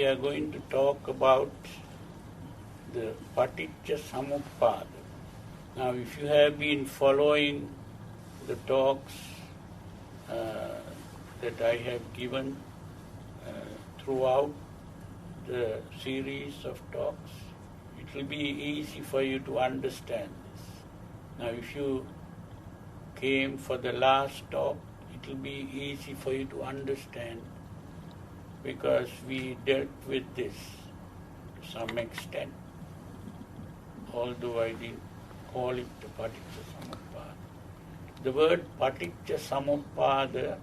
we are going to talk about the Paticca Samuppada. Now, if you have been following the talks that I have given throughout the series of talks, it will be easy for you to understand this. Now, if you came for the last talk, it will be easy for you to understand, because we dealt with this to some extent, although I didn't call it the Paticca Samuppada. The word Paticca Samuppada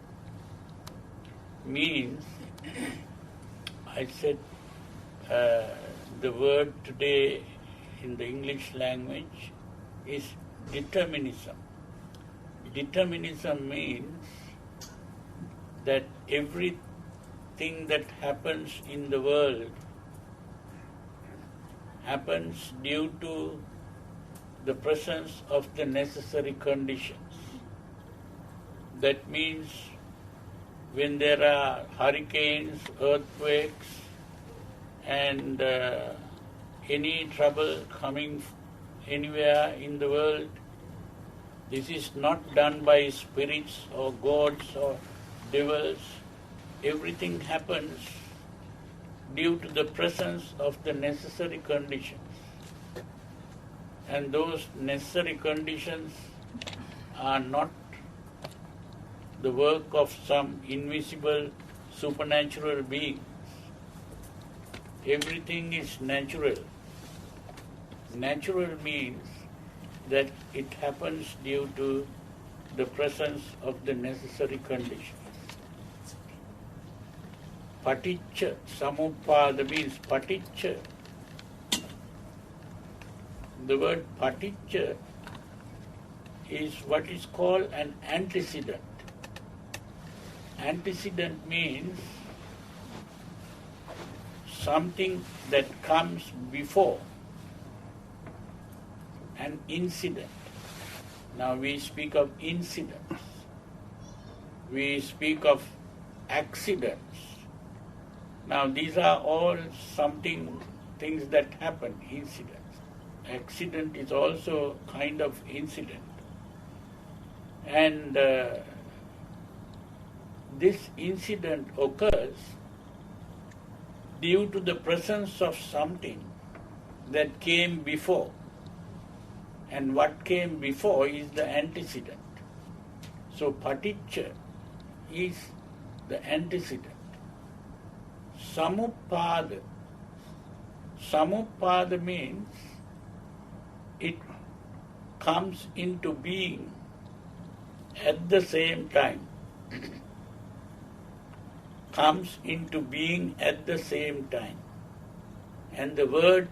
means, I said, the word today in the English language is determinism. Determinism means that everything that happens in the world happens due to the presence of the necessary conditions. That means when there are hurricanes, earthquakes, and any trouble coming anywhere in the world, this is not done by spirits or gods or devils. Everything happens due to the presence of the necessary conditions. And those necessary conditions are not the work of some invisible supernatural beings. Everything is natural. Natural means that it happens due to the presence of the necessary conditions. Paticca Samuppada means paticca. The word paticca is what is called an antecedent. Antecedent means something that comes before an incident. Now we speak of incidents. We speak of accidents. Now these are all things that happen, incidents. Accident is also kind of incident. And this incident occurs due to the presence of something that came before. And what came before is the antecedent. So paticca is the antecedent. Samuppada. Samuppada means it comes into being at the same time. Comes into being at the same time. And the word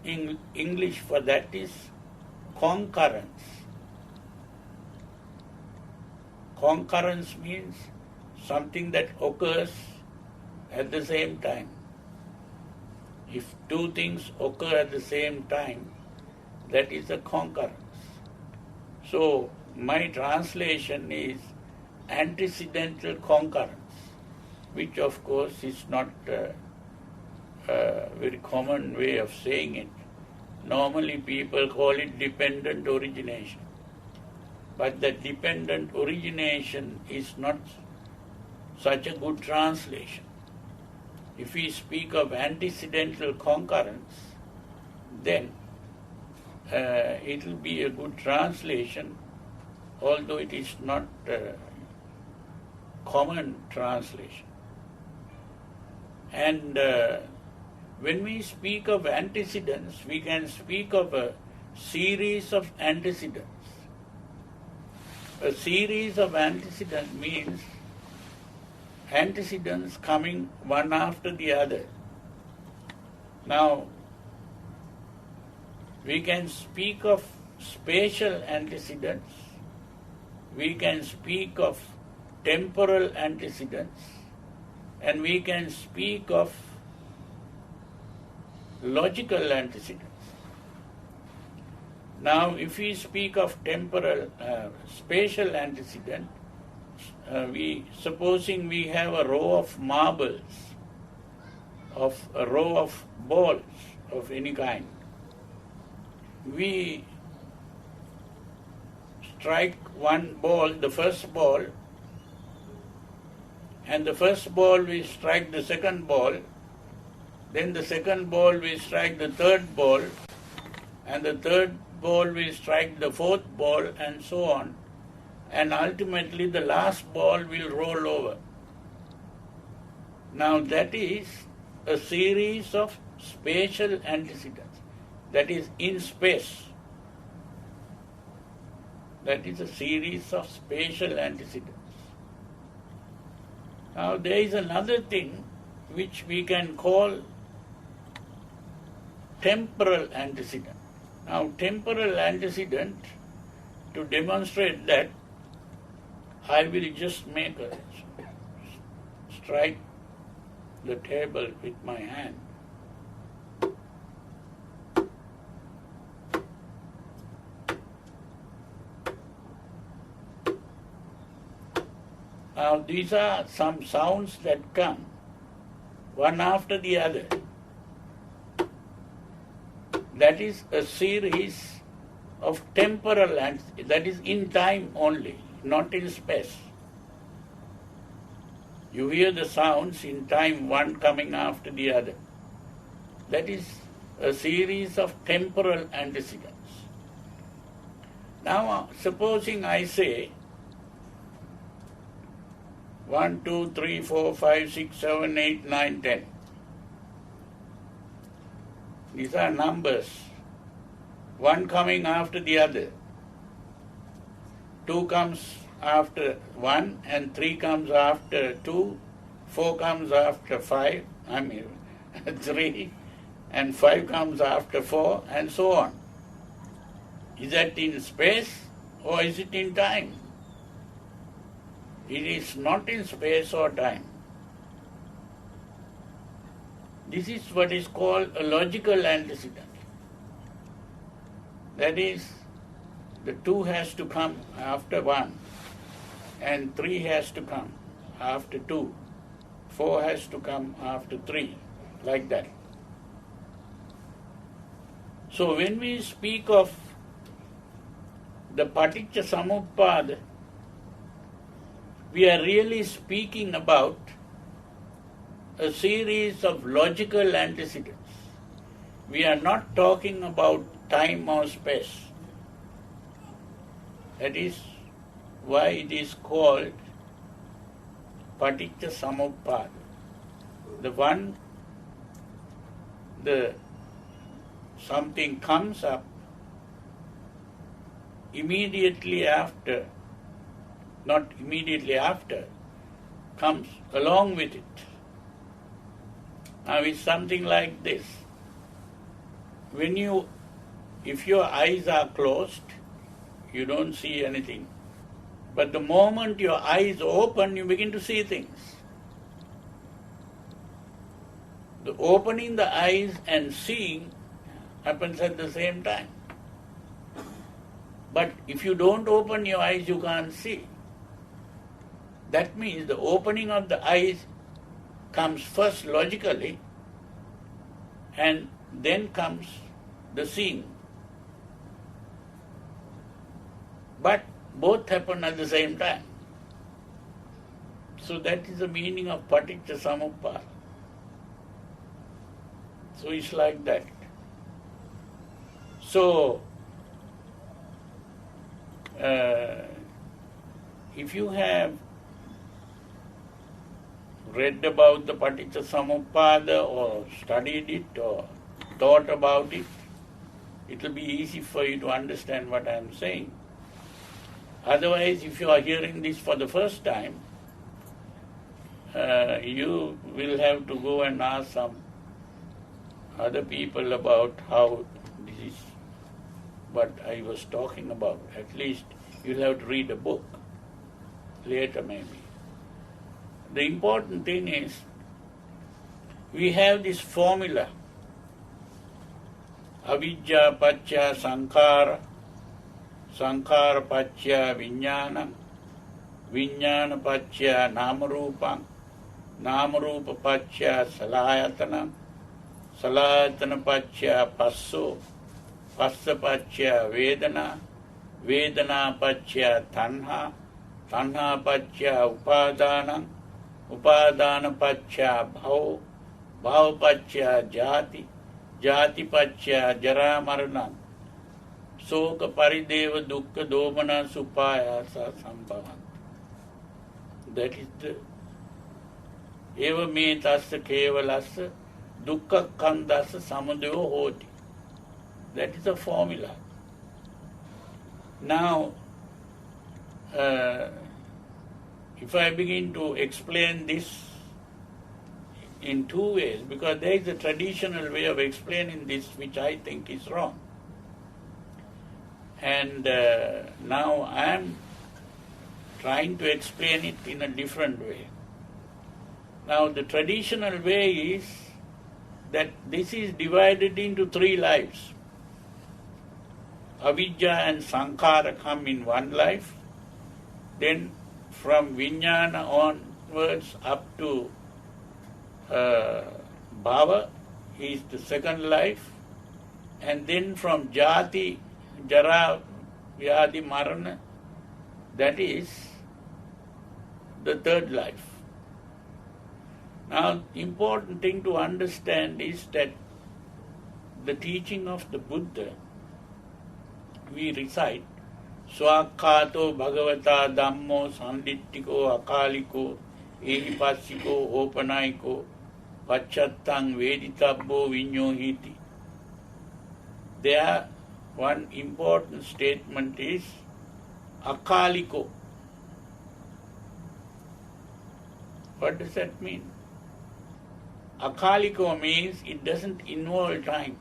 in English for that is concurrence. Concurrence means something that occurs at the same time. If two things occur at the same time, that is a concurrence. So my translation is antecedental concurrence, which of course is not a very common way of saying it. Normally people call it dependent origination. But the dependent origination is not such a good translation. If we speak of antecedental concurrence, then it will be a good translation, although it is not a common translation. And when we speak of antecedents, we can speak of a series of antecedents. A series of antecedents means antecedents coming one after the other. Now, we can speak of spatial antecedents, we can speak of temporal antecedents, and we can speak of logical antecedents. Now, if we speak of temporal, spatial antecedent, supposing we have a row of marbles, of a row of balls of any kind. We strike one ball, the first ball, and the first ball we strike the second ball, then the second ball we strike the third ball, and the third ball we strike the fourth ball, and so on. And ultimately the last ball will roll over. Now that is a series of spatial antecedents. That is in space. That is a series of spatial antecedents. Now there is another thing which we can call temporal antecedent. Now temporal antecedent, to demonstrate that, I will just make a strike the table with my hand. Now these are some sounds that come one after the other. That is a series of temporal antecedents, that is in time only, not in space. You hear the sounds in time, one coming after the other. That is a series of temporal antecedents. Now, supposing I say 1, 2, 3, 4, 5, 6, 7, 8, 9, 10. These are numbers, one coming after the other. 2 comes after 1, and 3 comes after 2, 4 comes after 5, 3, and 5 comes after 4, and so on. Is that in space or is it in time? It is not in space or time. This is what is called a logical antecedent. That is, the 2 has to come after 1, and 3 has to come after 2, 4 has to come after 3, like that. So when we speak of the Paticca Samuppada, we are really speaking about a series of logical antecedents. We are not talking about time or space. That is why it is called Paticca Samuppada. Something comes up immediately after, not immediately after, comes along with it. Now it's something like this. If your eyes are closed, you don't see anything. But the moment your eyes open, you begin to see things. The opening the eyes and seeing happens at the same time. But if you don't open your eyes, you can't see. That means the opening of the eyes comes first logically, and then comes the seeing. But both happen at the same time. So that is the meaning of Paticca Samuppada. So it's like that. So, if you have read about the Paticca Samuppada or studied it or thought about it, it will be easy for you to understand what I am saying. Otherwise, if you are hearing this for the first time, you will have to go and ask some other people about how this is what I was talking about. At least you'll have to read a book later maybe. The important thing is, we have this formula, avijja pacca sankhara, sankhara pacca vijnana, vijnana pacca namarupam, Namarupa pacca salayatana, salayatana pacca passo, passa pacca vedana, vedana pacca tanha, tanha pacca upadana, upadana pacca bhava, bhava pacca jati, jati pacca jara marana, soka parideva dukkha domana supayasa sambhavan. That is the eva me tassa kevalassa dukkha kandassa samudayo hoti. That is the formula. Now, if I begin to explain this in two ways, because there is a traditional way of explaining this which I think is wrong. And now I am trying to explain it in a different way. Now the traditional way is that this is divided into three lives. Avidya and Sankhara come in one life, then from Vijnana onwards up to Bhava is the second life, and then from Jati, Jara, Vyadi, Marana, that is the third life. Now, important thing to understand is that the teaching of the Buddha, we recite, Swakhato Bhagavata Dhammo Sandittiko Akaliko Ehipassiko Opanaiko Pachattang Veditabbo Vinyohiti. There, one important statement is Akaliko. What does that mean? Akaliko means it doesn't involve time.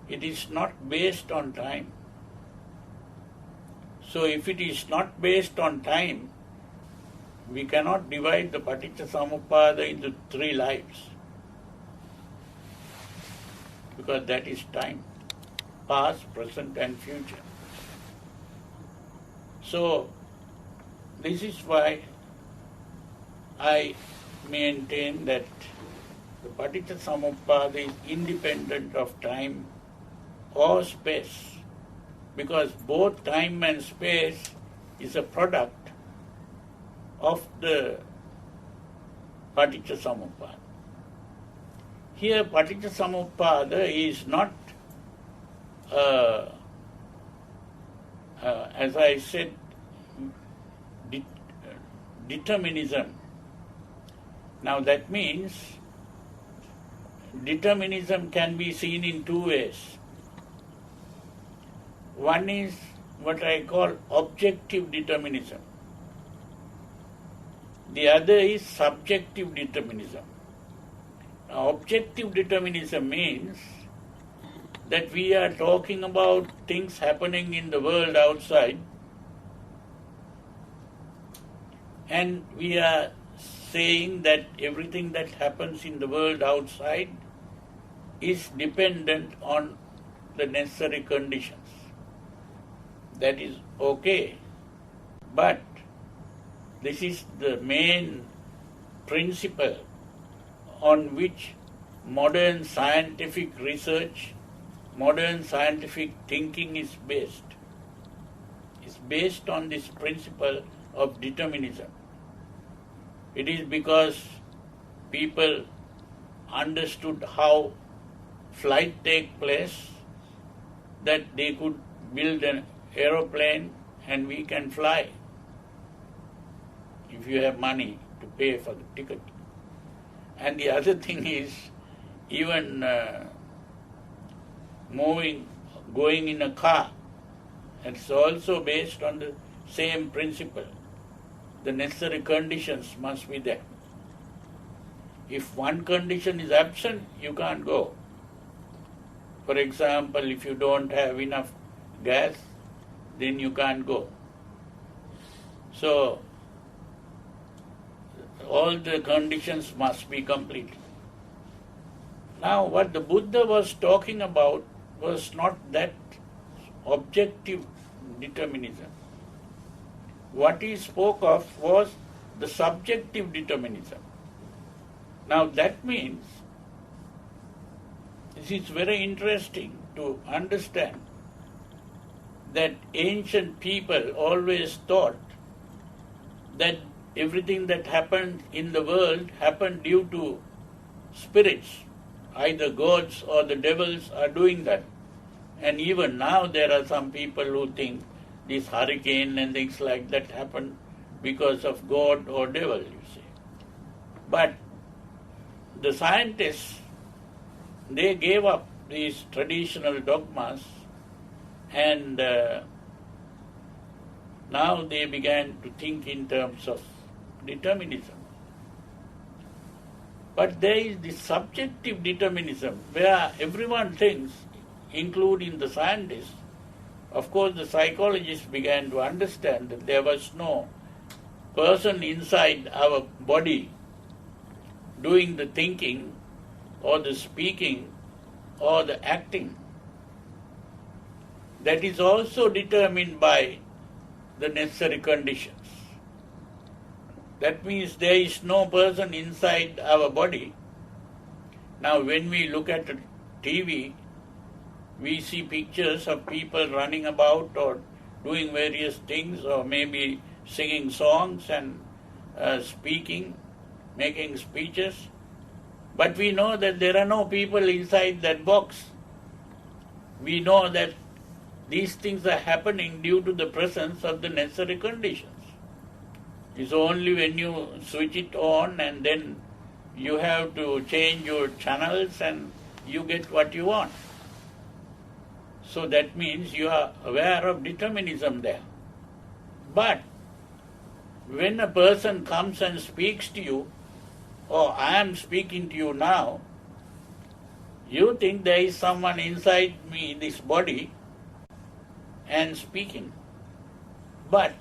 It is not based on time. So if it is not based on time, we cannot divide the Paticca Samuppada into three lives, because that is time, past, present and future. So this is why I maintain that the Paticca Samuppada is independent of time or space, because both time and space is a product of the Paticca Samuppada. Here Paticca Samuppada is not, as I said, determinism. Now that means determinism can be seen in two ways. One is what I call objective determinism. The other is subjective determinism. Now, objective determinism means that we are talking about things happening in the world outside, and we are saying that everything that happens in the world outside is dependent on the necessary conditions. That is okay, but this is the main principle on which modern scientific research, modern scientific thinking is based. It's based on this principle of determinism. It is because people understood how flight takes place that they could build an aeroplane and we can fly if you have money to pay for the ticket. And the other thing is, even going in a car, it's also based on the same principle. The necessary conditions must be there. If one condition is absent, you can't go. For example, if you don't have enough gas, then you can't go. So, all the conditions must be complete. Now, what the Buddha was talking about was not that objective determinism. What he spoke of was the subjective determinism. Now that means, this is very interesting to understand that ancient people always thought that everything that happened in the world happened due to spirits. Either gods or the devils are doing that. And even now there are some people who think this hurricane and things like that happen because of God or devil, you see. But the scientists, they gave up these traditional dogmas and now they began to think in terms of determinism. But there is the subjective determinism where everyone thinks, including the scientists. Of course, the psychologists began to understand that there was no person inside our body doing the thinking or the speaking or the acting. That is also determined by the necessary conditions. That means there is no person inside our body. Now when we look at a TV, we see pictures of people running about or doing various things, or maybe singing songs and speaking, making speeches. But we know that there are no people inside that box. We know that these things are happening due to the presence of the necessary conditions. It's only when you switch it on and then you have to change your channels and you get what you want. So that means you are aware of determinism there. But when a person comes and speaks to you, or I am speaking to you now, you think there is someone inside me, this body, and speaking. But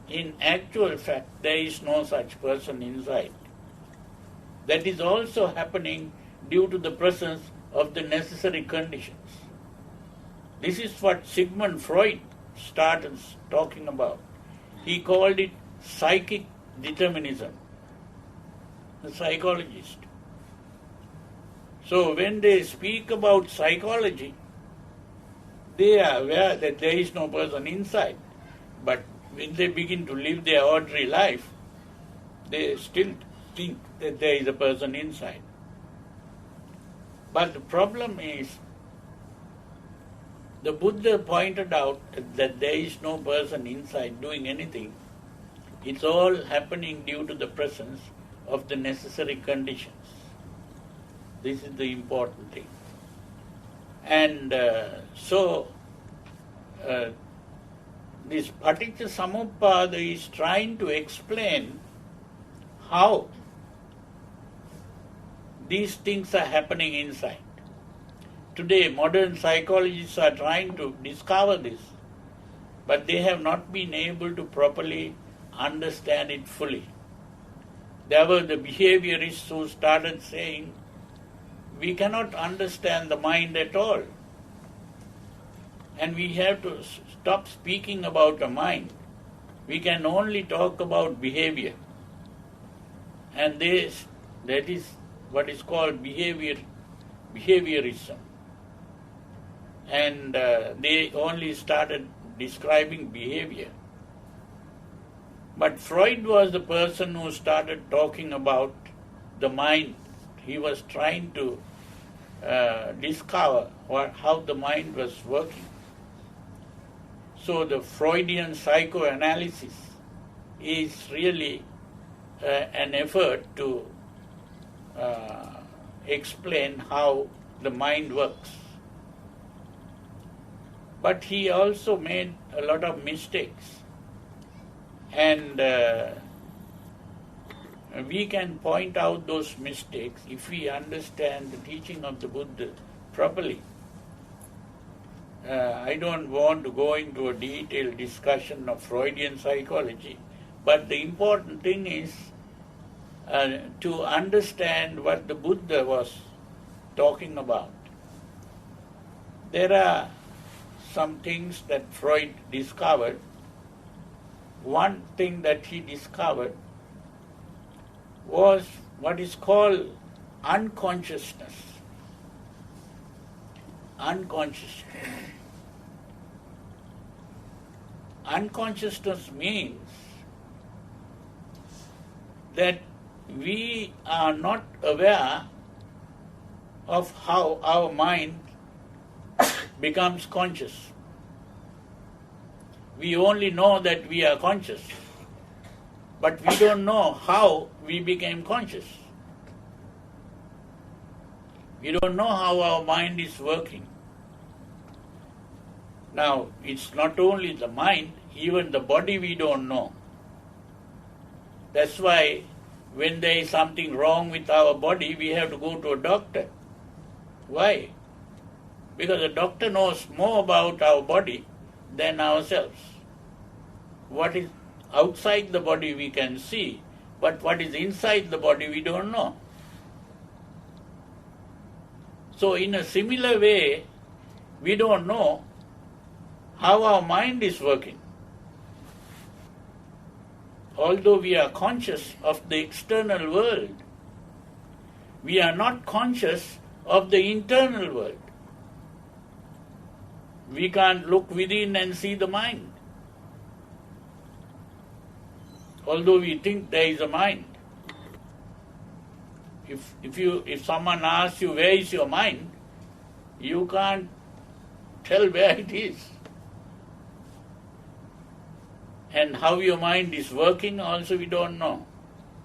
in actual fact, there is no such person inside. That is also happening due to the presence of the necessary conditions. This is what Sigmund Freud started talking about. He called it psychic determinism, the psychologist. So when they speak about psychology, they are aware that there is no person inside. But when they begin to live their ordinary life, they still think that there is a person inside. But the problem is, the Buddha pointed out that there is no person inside doing anything. It's all happening due to the presence of the necessary conditions. This is the important thing. And this Paticca Samuppada is trying to explain how these things are happening inside. Today, modern psychologists are trying to discover this, but they have not been able to properly understand it fully. There were the behaviorists who started saying, we cannot understand the mind at all, and we have to stop speaking about a mind. We can only talk about behavior. And that is what is called behaviorism. And they only started describing behavior. But Freud was the person who started talking about the mind. He was trying to discover how the mind was working. So the Freudian psychoanalysis is really an effort to explain how the mind works. But he also made a lot of mistakes. And we can point out those mistakes if we understand the teaching of the Buddha properly. I don't want to go into a detailed discussion of Freudian psychology, but the important thing is to understand what the Buddha was talking about. There are some things that Freud discovered. One thing that he discovered was what is called unconsciousness. Unconsciousness. Unconsciousness means that we are not aware of how our mind becomes conscious. We only know that we are conscious, but we don't know how we became conscious. We don't know how our mind is working. Now, it's not only the mind, even the body we don't know. That's why when there is something wrong with our body, we have to go to a doctor. Why? Because the doctor knows more about our body than ourselves. What is outside the body we can see, but what is inside the body we don't know. So in a similar way, we don't know how our mind is working. Although we are conscious of the external world, we are not conscious of the internal world. We can't look within and see the mind. Although we think there is a mind. If someone asks you where is your mind, you can't tell where it is. And how your mind is working also we don't know.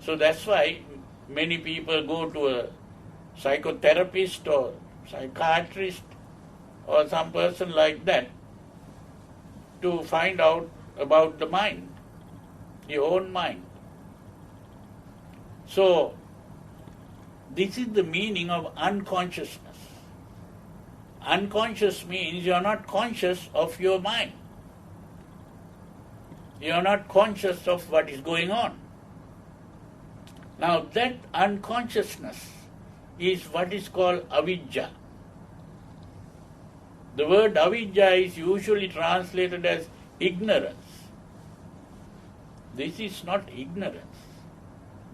So that's why many people go to a psychotherapist or psychiatrist or some person like that to find out about the mind, your own mind. So this is the meaning of unconsciousness. Unconscious means you are not conscious of your mind. You are not conscious of what is going on. Now that unconsciousness is what is called avidya. The word avidya is usually translated as ignorance. This is not ignorance.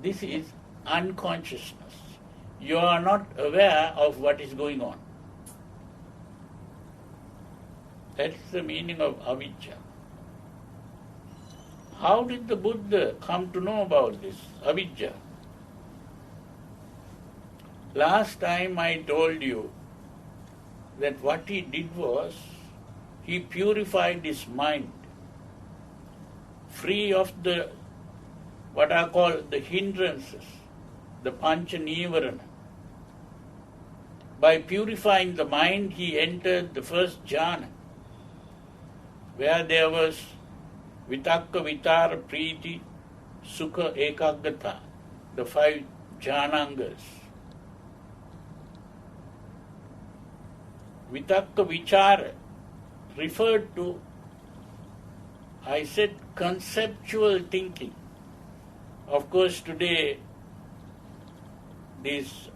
This is unconsciousness. You are not aware of what is going on. That is the meaning of avidya. How did the Buddha come to know about this avidya? Last time I told you that what he did was he purified his mind, free of the what are called the hindrances, the pancha nivarana. By purifying the mind, he entered the first jhana, where there was vitakka, vichara, priti, sukha, ekaggata, the 5 jhanangas. Vitakka, vichara referred to, I said, conceptual thinking. Of course, today these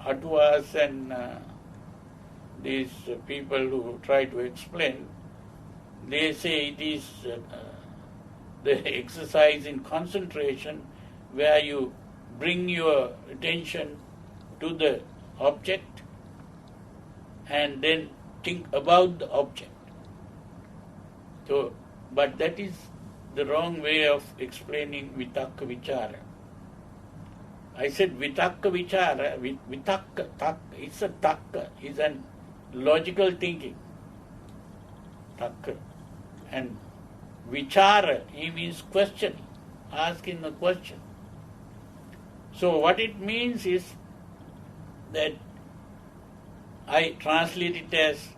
Hatwas and these people who try to explain, they say it is the exercise in concentration where you bring your attention to the object and then think about the object. So, but that is the wrong way of explaining vitakka vichara. I said vitakka vichara, vitakka, takka, it's a takka, it's a logical thinking. Takka. And vichara, he means questioning, asking a question. So what it means is that I translate it as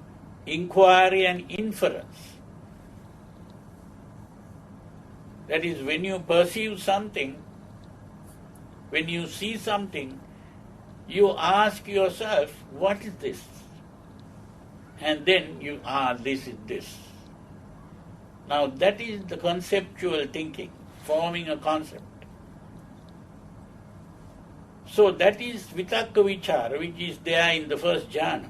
inquiry and inference. That is, when you perceive something, when you see something, you ask yourself, what is this? And then you, this is this. Now that is the conceptual thinking, forming a concept. So that is vitakka vichara, which is there in the first jhana.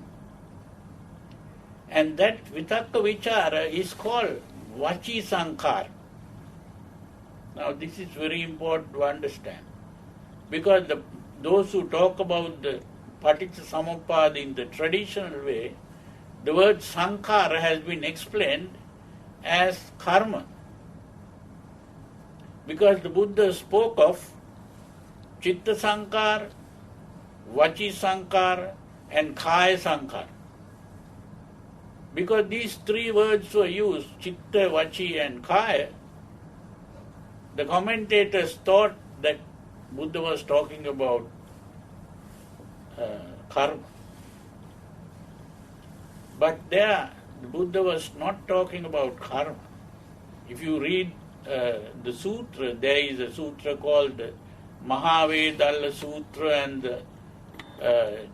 And that vitakka vichara is called vachi sankhara. Now this is very important to understand. Because those who talk about the Paticca Samuppada in the traditional way, the word sankhara has been explained as karma. Because the Buddha spoke of chitta sankhara, vachi sankhara and kaya sankhara. Because these three words were used, chitta, vachi and kaya, the commentators thought that Buddha was talking about karma. But there, the Buddha was not talking about karma. If you read the sutra, there is a sutra called Mahavedalla Sutra and the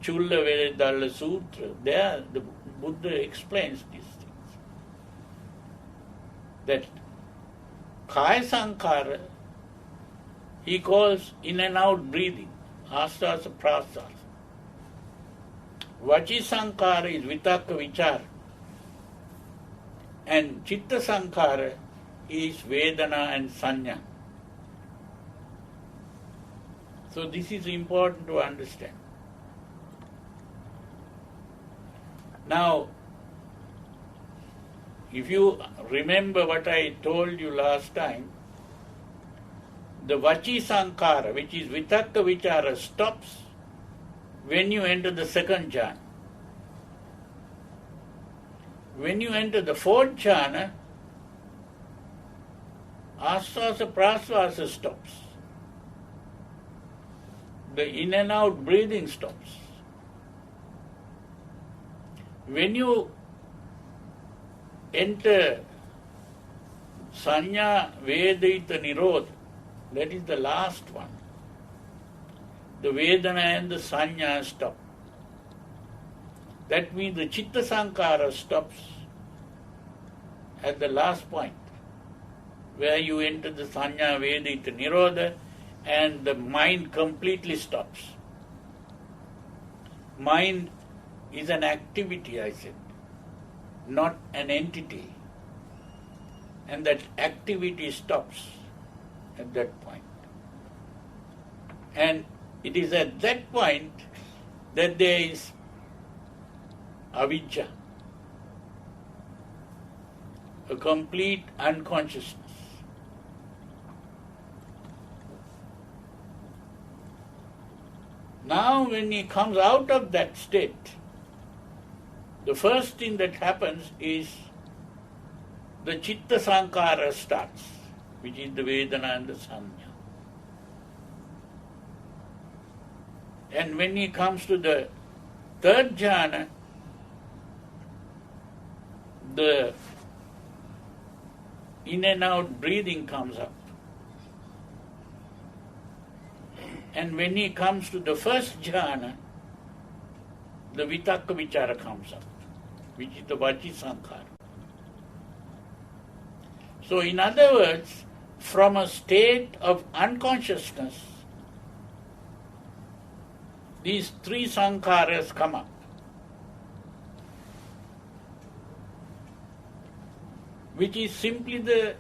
Chulla Vedalla Sutra. There, the Buddha explains these things. That Kaya Sankhara, he calls in and out breathing, asasa prasasa. Vachi Sankhara is vitakka vichara. And Chitta Sankhara is Vedana and Sanya. So this is important to understand. Now, if you remember what I told you last time, the Vachi Sankhara, which is Vitakka Vichara, stops when you enter the second jhana. When you enter the fourth jhana, Asvasa Prasvasa stops. The in and out breathing stops. When you enter Sanya Vedaita Nirodha, that is the last one. The Vedana and the Sanya stop. That means the Chitta Sankhara stops at the last point, where you enter the Sanya Vedaita Nirodha and the mind completely stops. Mind is an activity, I said, not an entity. And that activity stops at that point. And it is at that point that there is avijja, a complete unconsciousness. Now when he comes out of that state, the first thing that happens is the Chitta Sankhara starts, which is the Vedana and the Sanya. And when he comes to the third jhana, the in and out breathing comes up. And when he comes to the first jhana, the Vitakka Vichara comes up, which is the Vachi Sankhara. So in other words, from a state of unconsciousness, these three sankharas come up, which is simply the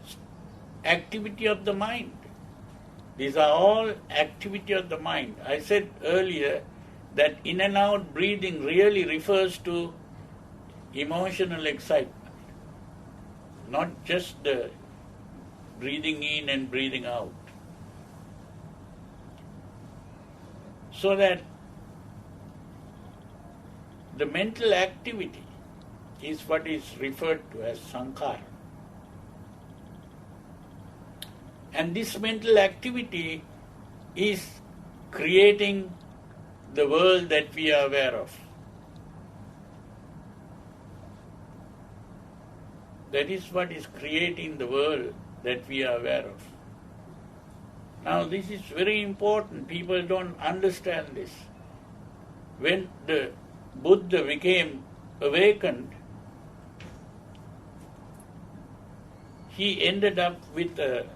activity of the mind. These are all activity of the mind. I said earlier that in and out breathing really refers to emotional excitement, not just the breathing in and breathing out. So that the mental activity is what is referred to as sankhara. And this mental activity is creating the world that we are aware of. That is what is creating the world that we are aware of. Now this is very important. People don't understand this. When the Buddha became awakened, he ended up with a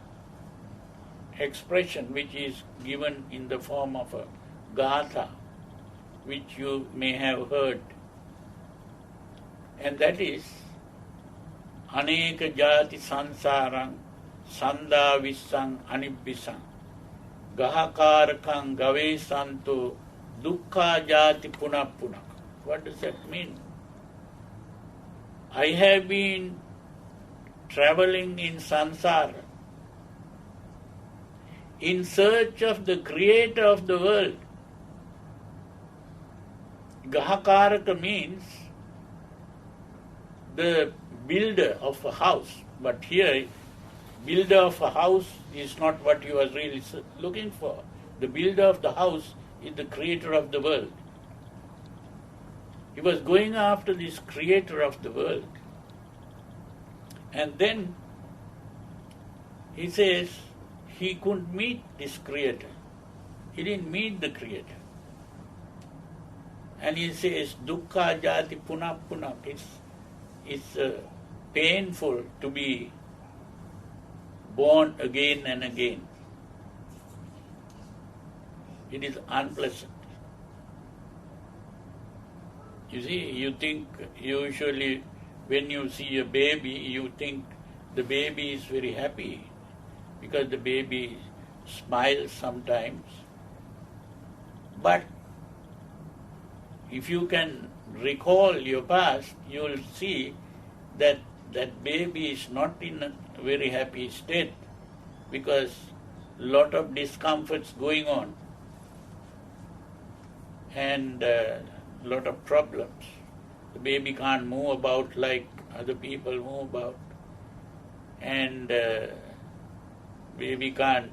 expression which is given in the form of a gatha, which you may have heard. And that is, Aneka jati sansarang sanda vissang anibbisang Gahakarakam gave santo dukkha jati punah punah. What does that mean? I have been traveling in samsara in search of the creator of the world. Gahakaraka means the builder of a house. But here, builder of a house is not what you are really looking for. The builder of the house is the creator of the world. He was going after this creator of the world. And then he says he couldn't meet this creator. He didn't meet the creator. And he says, dukkha jati punah punah. It's painful to be born again and again. It is unpleasant. You see, you think usually when you see a baby, you think the baby is very happy because the baby smiles sometimes. But if you can recall your past, you will see that that baby is not in a very happy state because a lot of discomforts going on and a lot of problems. The baby can't move about like other people move about, and baby can't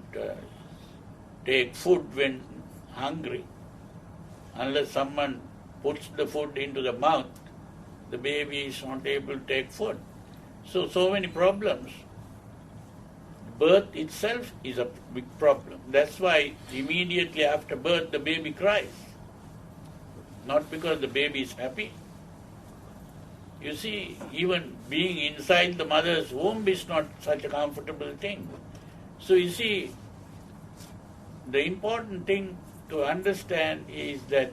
take food when hungry. Unless someone puts the food into the mouth, the baby is not able to take food. So many problems. Birth itself is a big problem. That's why immediately after birth the baby cries. Not because the baby is happy. You see, even being inside the mother's womb is not such a comfortable thing. So you see, the important thing to understand is that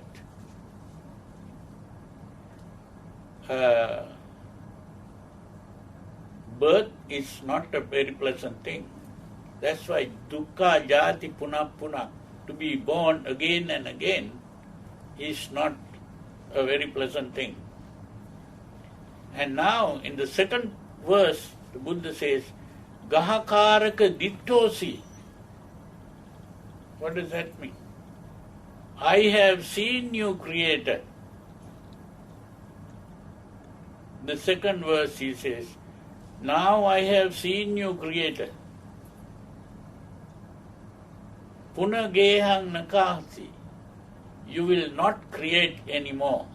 birth is not a very pleasant thing. That's why dukkha jati punah punah, to be born again and again, is not a very pleasant thing. And now in the second verse, the Buddha says, Gahakaraka dittosi. What does that mean? I have seen you created. The second verse he says, now I have seen you created. Punagehang nakasi. You will not create anymore.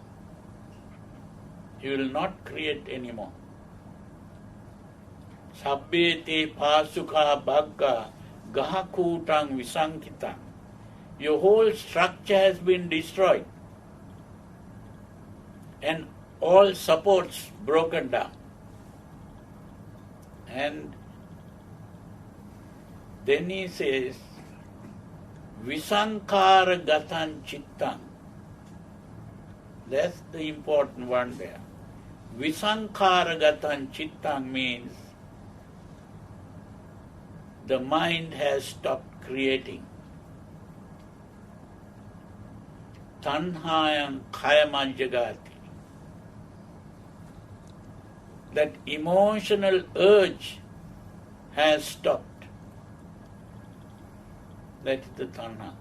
You will not create anymore. Sabbete pasuka bhagga gahakutang visankitang. Your whole structure has been destroyed and all supports broken down. And then he says, Visankara gatan chittang. That's the important one there. Visankara gatan chittang means the mind has stopped creating. Tanhayam kayamajjagati. That emotional urge has stopped. That is the tanha.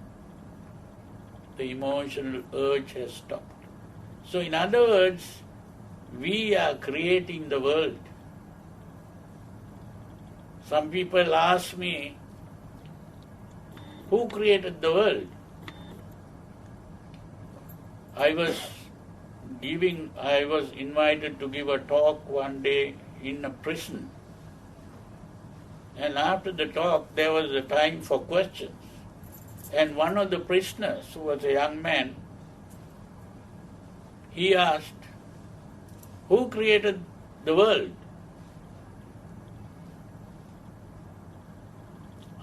The emotional urge has stopped. So in other words, we are creating the world. Some people ask me, who created the world? I was invited to give a talk one day in a prison. And after the talk, there was a time for questions. And one of the prisoners, who was a young man, he asked, who created the world?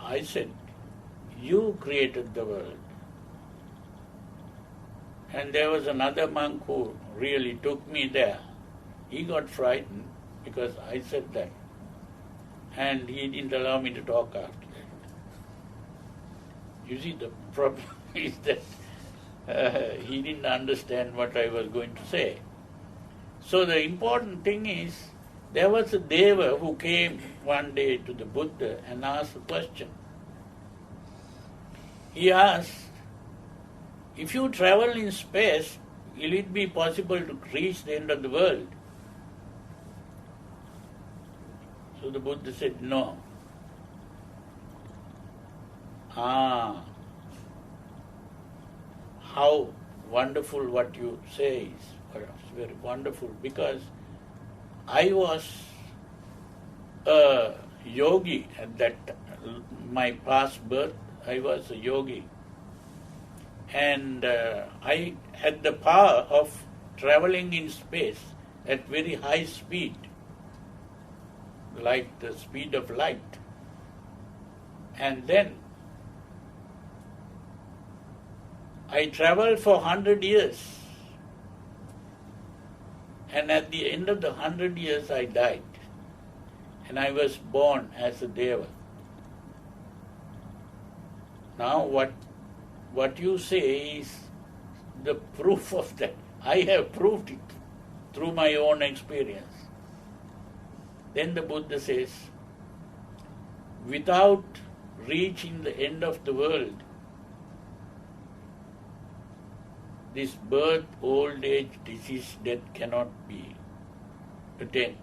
I said, you created the world. And there was another monk who really took me there. He got frightened because I said that. And he didn't allow me to talk after that. You see, the problem is that he didn't understand what I was going to say. So the important thing is, there was a deva who came one day to the Buddha and asked a question. He asked, if you travel in space, will it be possible to reach the end of the world? So the Buddha said, no. How wonderful what you say is. It's very wonderful, because I was a yogi at that my past birth. I was a yogi, and I had the power of traveling in space at very high speed, like the speed of light. And then I traveled for 100 years, and at the end of the 100 years I died, and I was born as a deva. Now what you say is the proof of that. I have proved it through my own experience. Then the Buddha says, without reaching the end of the world, this birth, old age, disease, death cannot be attained.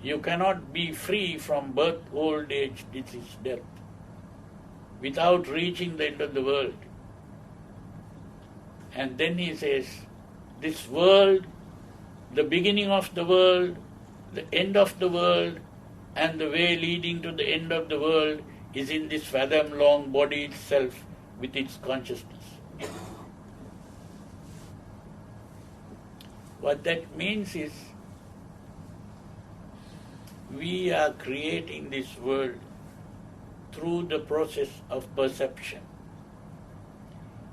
You cannot be free from birth, old age, disease, death without reaching the end of the world. And then he says, this world, the beginning of the world, the end of the world, and the way leading to the end of the world is in this fathom-long body itself with its consciousness. What that means is, we are creating this world through the process of perception.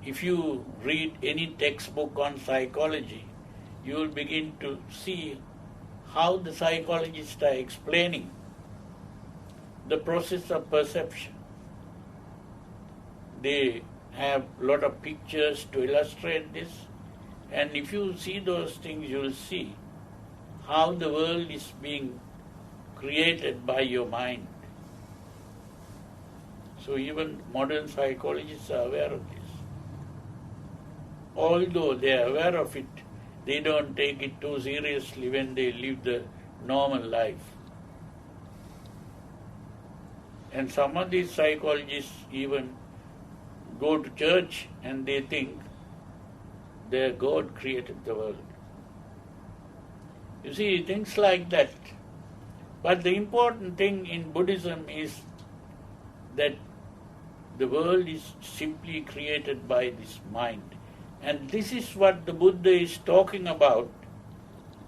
If you read any textbook on psychology, you will begin to see how the psychologists are explaining the process of perception. They have a lot of pictures to illustrate this, and if you see those things, you will see how the world is being created by your mind. So even modern psychologists are aware of this. Although they are aware of it, they don't take it too seriously when they live the normal life. And some of these psychologists even go to church and they think their God created the world. You see, things like that. But the important thing in Buddhism is that the world is simply created by this mind. And this is what the Buddha is talking about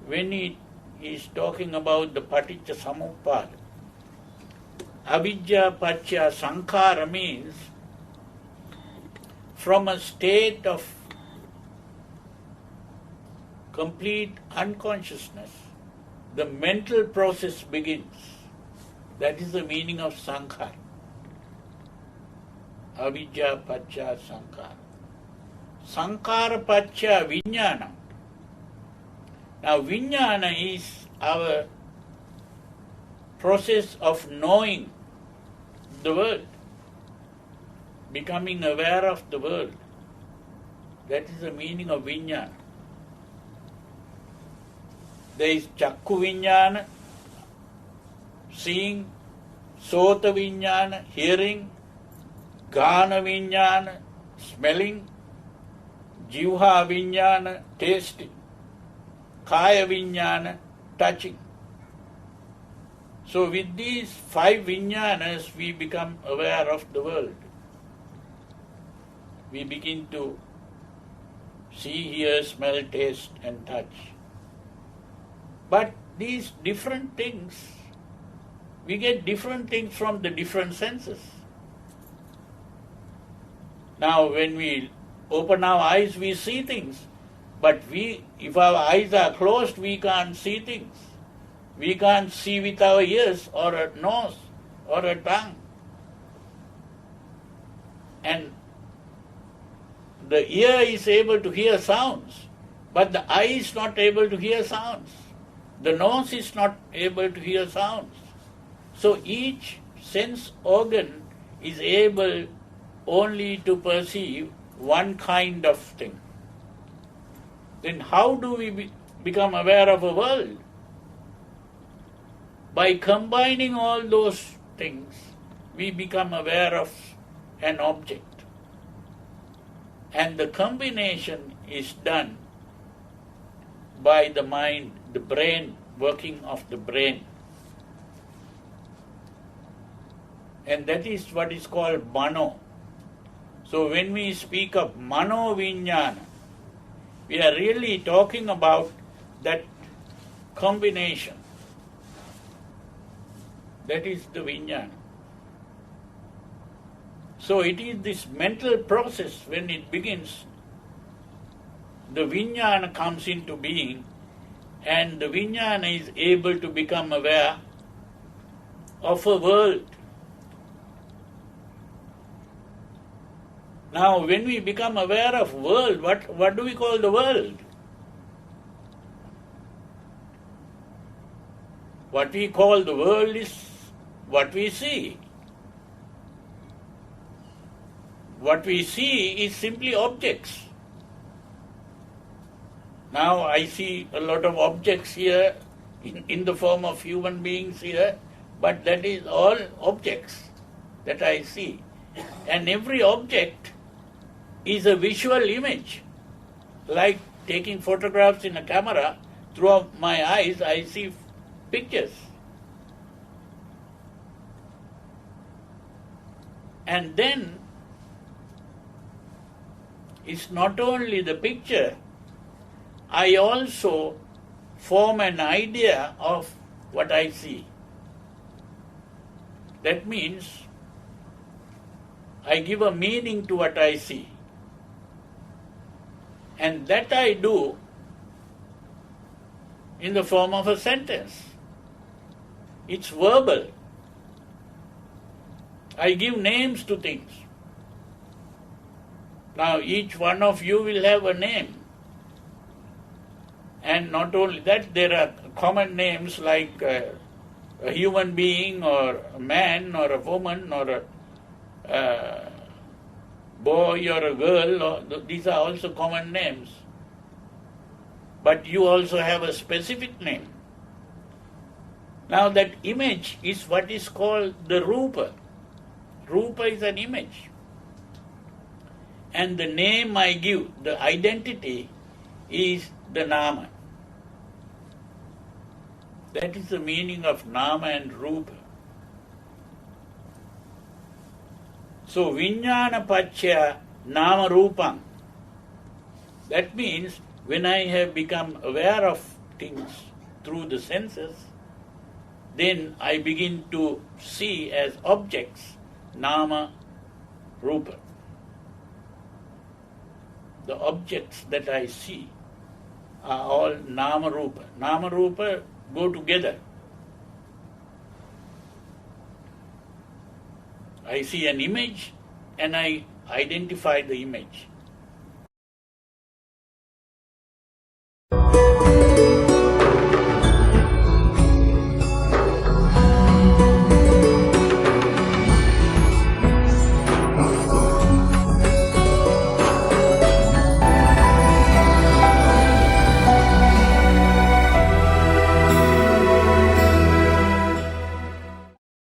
when he is talking about the Paticca Samuppada. Avidya Paccaya Sankhara means from a state of complete unconsciousness, the mental process begins. That is the meaning of sankhara. Avidya Paccaya Sankhara. Sankhara Paccaya Vijnana. Now Vijnana is our process of knowing the world, becoming aware of the world. That is the meaning of Vijnana. There is Chakku Vijnana, seeing, Sota Vijnana, hearing, Gana Vijnana, smelling, Jivha Vijnana, tasting, Kaya Vijnana, touching. So with these 5 Vijnanas, we become aware of the world. We begin to see, hear, smell, taste and touch. But these different things, we get different things from the different senses. Now when we open our eyes, we see things. But if our eyes are closed, we can't see things. We can't see with our ears or a nose or a tongue. And the ear is able to hear sounds, but the eye is not able to hear sounds. The nose is not able to hear sounds. So each sense organ is able only to perceive one kind of thing. Then how do we become aware of a world? By combining all those things, we become aware of an object. And the combination is done by the mind, the brain, working of the brain. And that is what is called mano. So when we speak of mano vijnana, we are really talking about that combination. That is the vijnana. So it is this mental process when it begins, the vijnana comes into being, and the vijnana is able to become aware of a world. Now when we become aware of world, what do we call the world? What we call the world is what we see. What we see is simply objects. Now I see a lot of objects here in the form of human beings here, but that is all objects that I see. And every object is a visual image. Like taking photographs in a camera, through my eyes I see pictures. And then it's not only the picture, I also form an idea of what I see. That means I give a meaning to what I see. And that I do in the form of a sentence. It's verbal. I give names to things. Now each one of you will have a name. And not only that, there are common names like a human being or a man or a woman or a boy or a girl. These are also common names. But you also have a specific name. Now that image is what is called the rupa. Rupa is an image. And the name I give, the identity, is the nama. That is the meaning of nama and rupa. So vijnana pacchaya nama rupam. That means when I have become aware of things through the senses, then I begin to see as objects nama rupa. The objects that I see are all nama rupa. Nama rupa go together. I see an image and I identify the image.